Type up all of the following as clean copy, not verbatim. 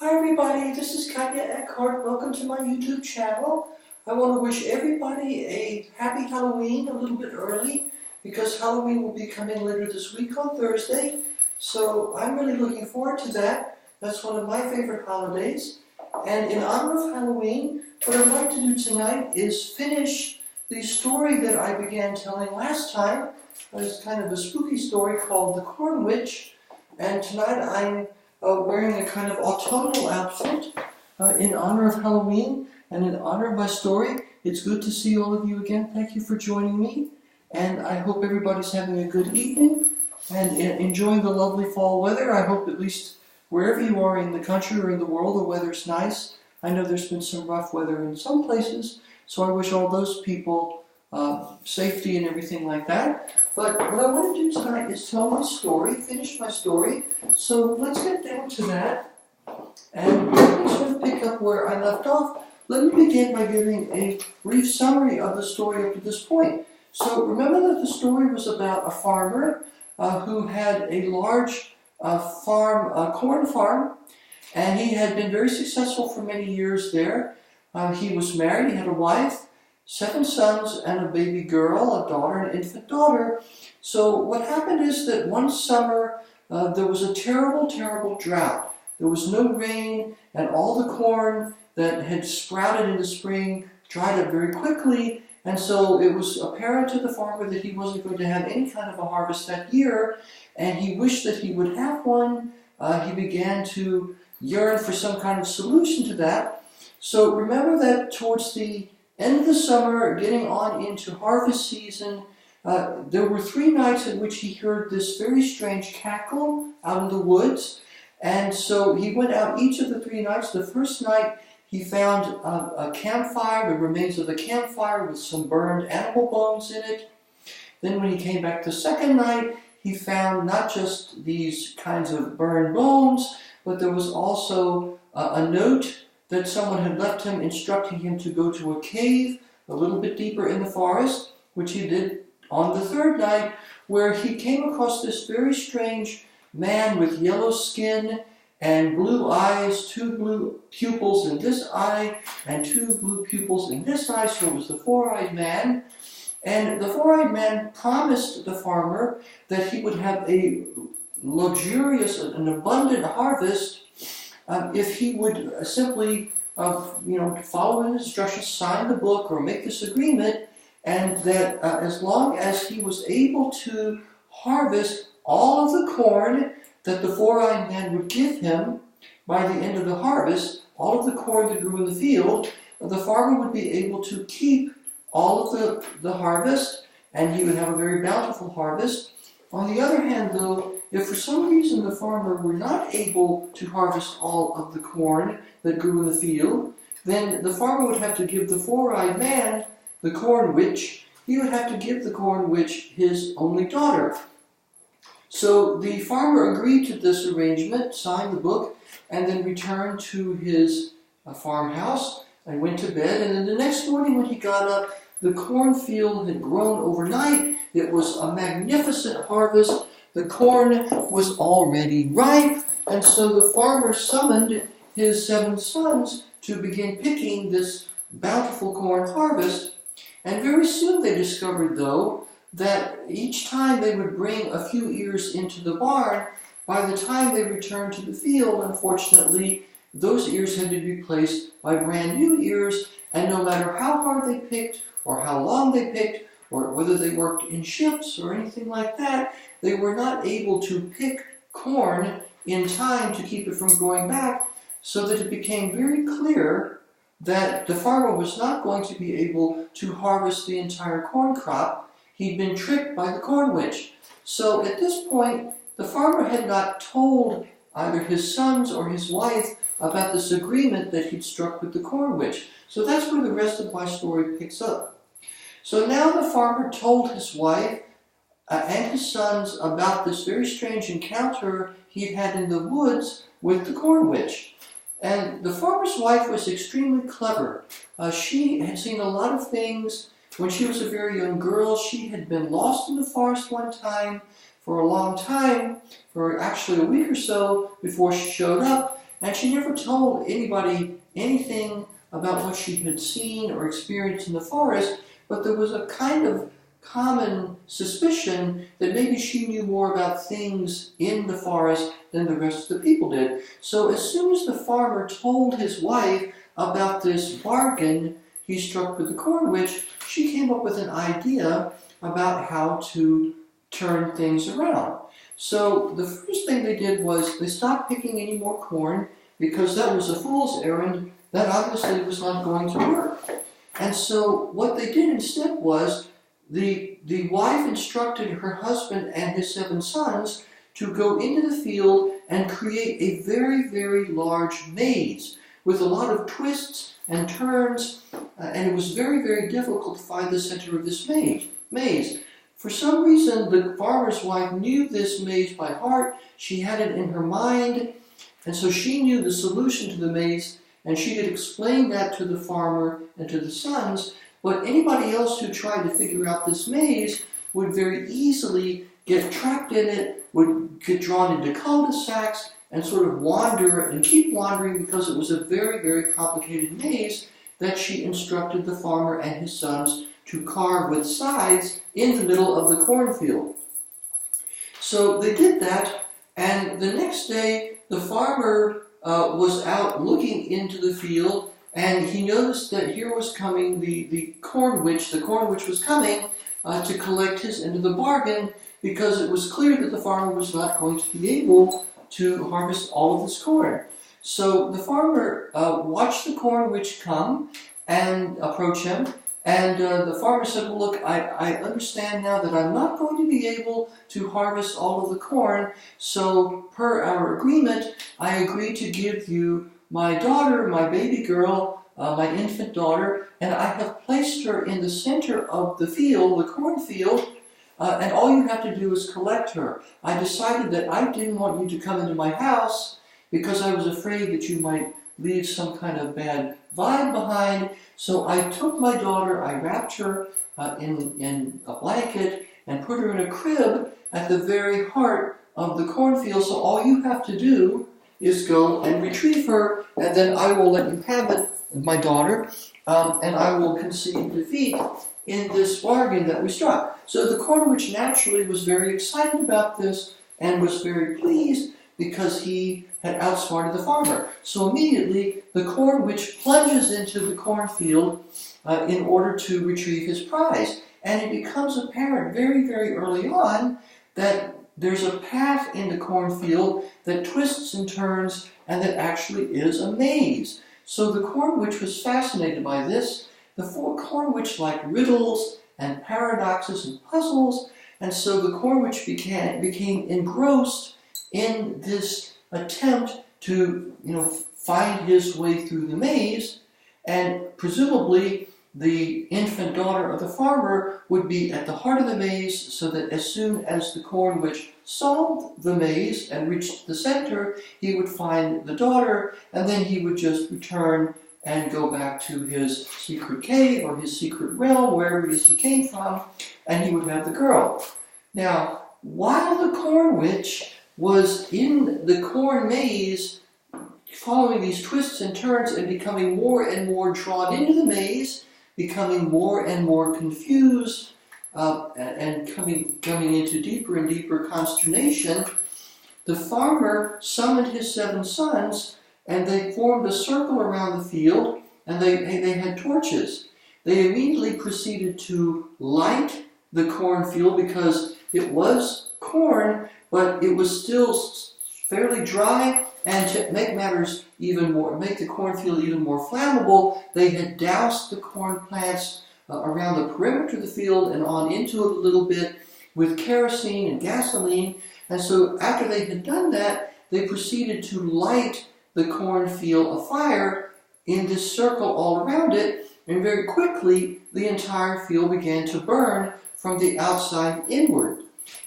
Hi everybody, this is Katje. Welcome to my YouTube channel. I want to wish everybody a happy Halloween a little bit early because Halloween will be coming later this week on Thursday. So I'm really looking forward to that. That's one of my favorite holidays. And in honor of Halloween, what I'd like to do tonight is finish the story that I began telling last time. It's kind of a spooky story called The Corn Witch. And tonight I'm wearing a kind of autumnal outfit in honor of Halloween and in honor of my story. It's good to see all of you again. Thank you for joining me. And I hope everybody's having a good evening and enjoying the lovely fall weather. I hope at least wherever you are in the country or in the world, the weather's nice. I know there's been some rough weather in some places, so I wish all those people safety and everything like that. But what I want to do tonight is tell my story, finish my story. So let's get down to that. And let me sort of pick up where I left off. Let me begin by giving a brief summary of the story up to this point. So remember that the story was about a farmer who had a large corn farm, and he had been very successful for many years there. He was married, he had a wife, 7 sons, and a baby girl, a daughter, an infant daughter. So what happened is that one summer there was a terrible, terrible drought. There was no rain, and all the corn that had sprouted in the spring dried up very quickly, and so it was apparent to the farmer that he wasn't going to have any kind of a harvest that year, and he wished that he would have one. He began to yearn for some kind of solution to that. So remember that towards the end of the summer, getting on into harvest season, there were 3 nights in which he heard this very strange cackle out in the woods. And so he went out each of the 3 nights. The first night he found a campfire, the remains of a campfire with some burned animal bones in it. Then when he came back the second night, he found not just these kinds of burned bones, but there was also a note that someone had left him instructing him to go to a cave a little bit deeper in the forest, which he did on the 3rd night, where he came across this very strange man with yellow skin and blue eyes, 2 blue pupils in this eye and 2 blue pupils in this eye, so it was the 4-eyed man. And the 4-eyed man promised the farmer that he would have a luxurious and abundant harvest if he would simply follow his instructions, sign the book, or make this agreement, and that as long as he was able to harvest all of the corn that the 4-eyed man would give him by the end of the harvest, all of the corn that grew in the field, the farmer would be able to keep all of the harvest, and he would have a very bountiful harvest. On the other hand, though, if for some reason the farmer were not able to harvest all of the corn that grew in the field, then the farmer would have to give the 4-eyed man, the corn witch, he would have to give the corn witch his only daughter. So the farmer agreed to this arrangement, signed the book, and then returned to his farmhouse and went to bed. And then the next morning when he got up, the cornfield had grown overnight. It was a magnificent harvest. The corn was already ripe, and so the farmer summoned his 7 sons to begin picking this bountiful corn harvest. And very soon they discovered, though, that each time they would bring a few ears into the barn, by the time they returned to the field, unfortunately, those ears had to be replaced by brand new ears, and no matter how hard they picked, or how long they picked, or whether they worked in shifts or anything like that, they were not able to pick corn in time to keep it from growing back, so that it became very clear that the farmer was not going to be able to harvest the entire corn crop. He'd been tricked by the corn witch. So at this point, the farmer had not told either his sons or his wife about this agreement that he'd struck with the corn witch. So that's where the rest of my story picks up. So now the farmer told his wife and his sons about this very strange encounter he'd had in the woods with the corn witch. And the farmer's wife was extremely clever. She had seen a lot of things. When she was a very young girl, she had been lost in the forest one time for a long time, for actually a week or so before she showed up. and she never told anybody anything about what she had seen or experienced in the forest, but there was a kind of common suspicion that maybe she knew more about things in the forest than the rest of the people did. So as soon as the farmer told his wife about this bargain he struck with the corn witch, she came up with an idea about how to turn things around. So the first thing they did was they stopped picking any more corn, because that was a fool's errand. That obviously was not going to work. And so what they did instead was the wife instructed her husband and his 7 sons to go into the field and create a very, very large maze with a lot of twists and turns, and it was very, very difficult to find the center of this maze. For some reason, the farmer's wife knew this maze by heart. She had it in her mind, and so she knew the solution to the maze, and she could explain that to the farmer and to the sons. But anybody else who tried to figure out this maze would very easily get trapped in it, would get drawn into cul-de-sacs, and sort of wander and keep wandering, because it was a very, very complicated maze that she instructed the farmer and his sons to carve with scythes in the middle of the cornfield. So they did that, and the next day the farmer was out looking into the field, and he noticed that here was coming the corn witch. The corn witch was coming to collect his end of the bargain, because it was clear that the farmer was not going to be able to harvest all of this corn. So the farmer watched the corn witch come and approach him, and the farmer said, well, look, I understand now that I'm not going to be able to harvest all of the corn, so per our agreement, I agree to give you my daughter, my baby girl, my infant daughter, and I have placed her in the center of the field, the cornfield, and all you have to do is collect her. I decided that I didn't want you to come into my house because I was afraid that you might leave some kind of bad vibe behind. So I took my daughter, I wrapped her in a blanket and put her in a crib at the very heart of the cornfield. So all you have to do is go and retrieve her, and then I will let you have it, my daughter, and I will concede defeat in this bargain that we struck. So the corn witch naturally was very excited about this and was very pleased because he had outsmarted the farmer. So immediately the corn witch plunges into the cornfield in order to retrieve his prize. And it becomes apparent very, very early on that there's a path in the cornfield that twists and turns and that actually is a maze. So the corn witch was fascinated by this. The corn witch liked riddles and paradoxes and puzzles, and so the corn witch became engrossed in this attempt to, find his way through the maze, and presumably the infant daughter of the farmer would be at the heart of the maze, so that as soon as the corn witch solved the maze and reached the center, he would find the daughter, and then he would just return and go back to his secret cave or his secret realm, wherever it is he came from, and he would have the girl. Now, while the corn witch was in the corn maze, following these twists and turns and becoming more and more drawn into the maze, becoming more and more confused, and coming into deeper and deeper consternation, the farmer summoned his 7 sons, and they formed a circle around the field, and they had torches. They immediately proceeded to light the cornfield, because it was corn, but it was still fairly dry, and to make matters even more, make the cornfield even more flammable, they had doused the corn plants around the perimeter of the field and on into it a little bit with kerosene and gasoline. And so after they had done that, they proceeded to light the cornfield afire in this circle all around it, and very quickly the entire field began to burn from the outside inward.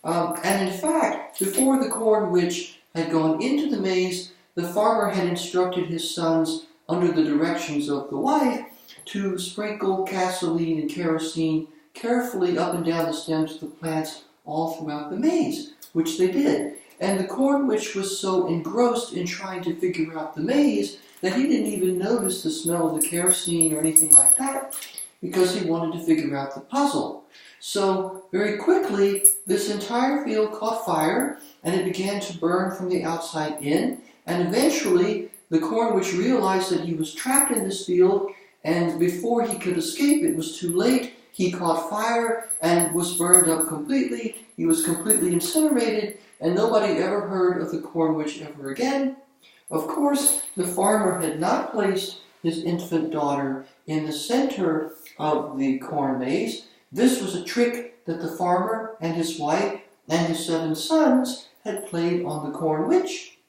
And in fact, before the corn witch had gone into the maze, the farmer had instructed his sons, under the directions of the wife, to sprinkle gasoline and kerosene carefully up and down the stems of the plants all throughout the maze, which they did. And the corn witch was so engrossed in trying to figure out the maze that he didn't even notice the smell of the kerosene or anything like that, because he wanted to figure out the puzzle. So very quickly, this entire field caught fire, and it began to burn from the outside in, and eventually the corn witch realized that he was trapped in this field, and before he could escape, it was too late. He caught fire and was burned up completely. He was completely incinerated, and nobody ever heard of the corn witch ever again. Of course, the farmer had not placed his infant daughter in the center of the corn maze. This was a trick that the farmer and his wife and his 7 sons had played on the corn witch.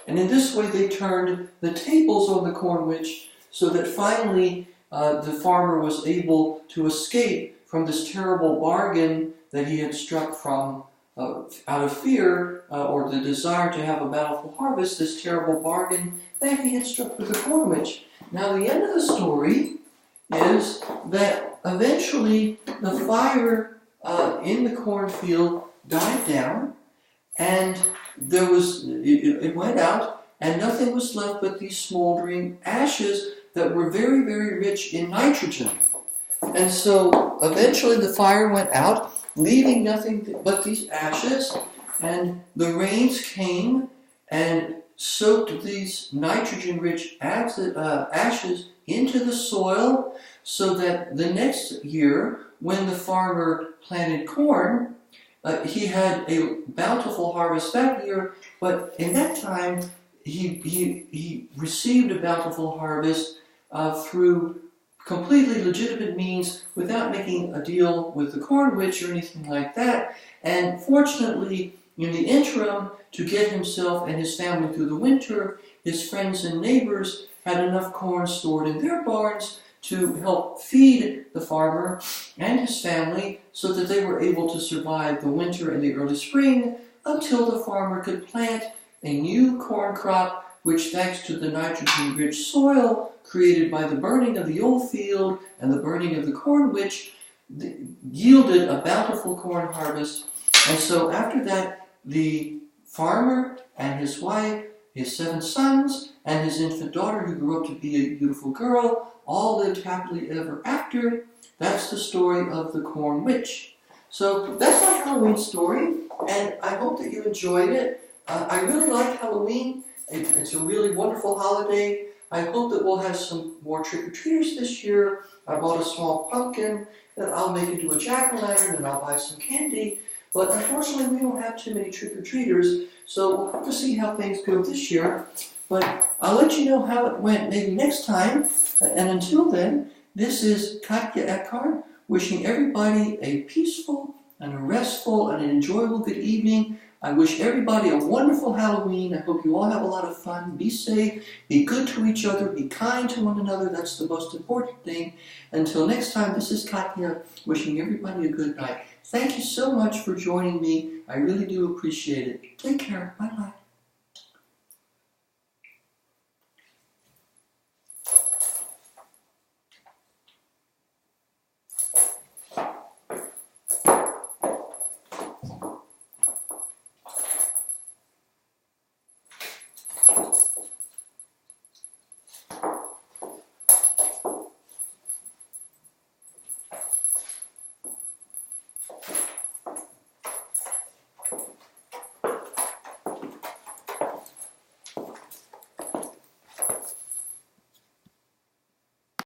And in this way they turned the tables on the corn witch, so that finally the farmer was able to escape from this terrible bargain that he had struck from out of fear or the desire to have a bountiful harvest, this terrible bargain that he had struck with the corn witch. Now the end of the story is that eventually the fire in the cornfield died down, and it went out, and nothing was left but these smoldering ashes that were very, very rich in nitrogen. And so eventually the fire went out, leaving nothing but these ashes, and the rains came and soaked these nitrogen-rich ashes into the soil, so that the next year, when the farmer planted corn, he had a bountiful harvest that year, but in that time he received a bountiful harvest through completely legitimate means, without making a deal with the corn witch or anything like that. And fortunately, in the interim, to get himself and his family through the winter, his friends and neighbors had enough corn stored in their barns to help feed the farmer and his family, so that they were able to survive the winter and the early spring until the farmer could plant a new corn crop, which, thanks to the nitrogen-rich soil created by the burning of the old field and the burning of the corn witch, yielded a bountiful corn harvest. And so after that, the farmer and his wife, his 7 sons, and his infant daughter, who grew up to be a beautiful girl, all lived happily ever after. That's the story of the corn witch. So that's my Halloween story, and I hope that you enjoyed it. I really like Halloween. It's a really wonderful holiday. I hope that we'll have some more trick-or-treaters this year. I bought a small pumpkin that I'll make into a jack-o'-lantern, and I'll buy some candy. But unfortunately, we don't have too many trick-or-treaters, so we'll have to see how things go this year. But I'll let you know how it went maybe next time. And until then, this is Katje wishing everybody a peaceful and a restful and an enjoyable good evening. I wish everybody a wonderful Halloween. I hope you all have a lot of fun. Be safe, be good to each other, be kind to one another. That's the most important thing. Until next time, this is Katje wishing everybody a good night. Thank you so much for joining me. I really do appreciate it. Take care. Bye-bye.